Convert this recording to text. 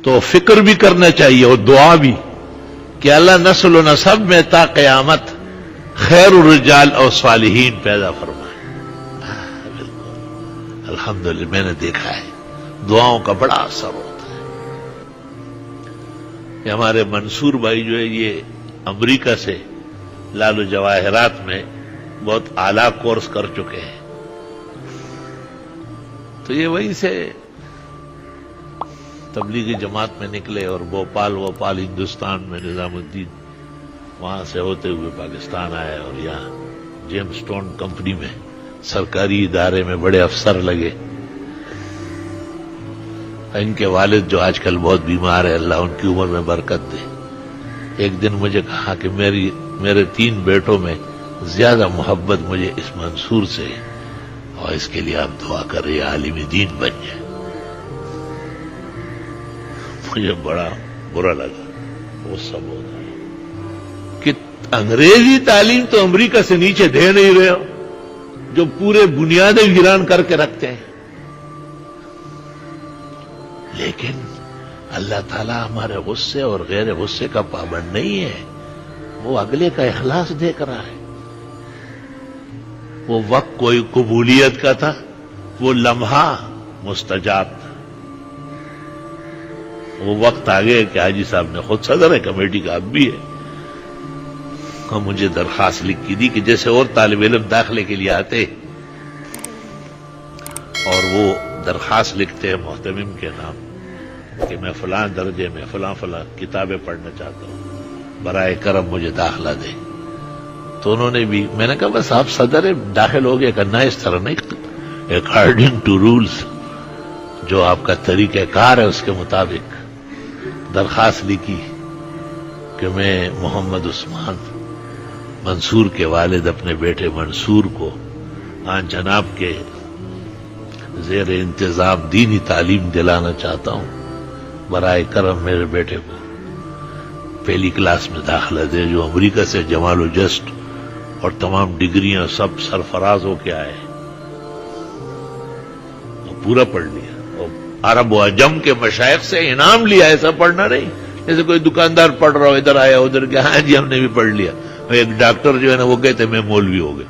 تو فکر بھی کرنا چاہیے اور دعا بھی کہ اللہ نسل و نسب میں تا قیامت خیر الرجال اور صالحین پیدا فرمائے. بالکل الحمدللہ میں نے دیکھا ہے دعاؤں کا بڑا اثر ہوتا ہے. یہ ہمارے منصور بھائی جو ہے یہ امریکہ سے لالو جواہرات میں بہت اعلیٰ کورس کر چکے ہیں. تو یہ وہیں سے تبلیغی جماعت میں نکلے اور بھوپال ہندوستان میں نظام الدین وہاں سے ہوتے ہوئے پاکستان آئے اور یہاں جیمز سٹون کمپنی میں سرکاری ادارے میں بڑے افسر لگے. ان کے والد جو آج کل بہت بیمار ہے اللہ ان کی عمر میں برکت دے، ایک دن مجھے کہا کہ میرے 3 بیٹوں میں زیادہ محبت مجھے اس منصور سے ہے اور اس کے لیے آپ دعا کر رہے عالم دین بن جائے. مجھے بڑا برا لگا وہ سب ہوتا ہے کہ انگریزی تعلیم تو امریکہ سے نیچے دے نہیں رہے ہو جو پورے بنیادیں ویران کر کے رکھتے ہیں. لیکن اللہ تعالیٰ ہمارے غصے اور غیر غصے کا پابند نہیں ہے، وہ اگلے کا اخلاص دیکھ رہا ہے. وہ وقت کوئی قبولیت کا تھا، وہ لمحہ مستجاب تھا. وہ وقت آ گئے کہ حاجی صاحب نے خود صدر ہے کمیٹی کا اب بھی ہے، مجھے درخواست لکھ کی دی کہ جیسے اور طالب علم داخلے کے لیے آتے اور وہ درخواست لکھتے ہیں محتمم کے نام کہ میں فلاں درجے میں فلاں کتابیں پڑھنا چاہتا ہوں، برائے کرم مجھے داخلہ دیں. تو انہوں نے بھی، میں نے کہا بس آپ صدر داخل ہو گئے، کرنا اس طرح نہیں، اکارڈنگ ٹو رولز جو آپ کا طریقہ کار ہے اس کے مطابق درخواست لکھی کہ میں محمد عثمان منصور کے والد اپنے بیٹے منصور کو آن جناب کے زیر انتظام دینی تعلیم دلانا چاہتا ہوں، برائے کرم میرے بیٹے کو پہلی کلاس میں داخلہ دے. جو امریکہ سے جمال و جسٹ اور تمام ڈگریاں سب سرفراز ہو کے آئے اور پورا پڑھ لیا اور عرب و عجم کے مشائخ سے انعام لیا. ایسا پڑھنا نہیں جیسے کوئی دکاندار پڑھ رہا ہو ادھر آیا ادھر گیا، ہاں جی ہم نے بھی پڑھ لیا. ایک ڈاکٹر جو ہے نا وہ کہتے میں مولوی ہو گئے.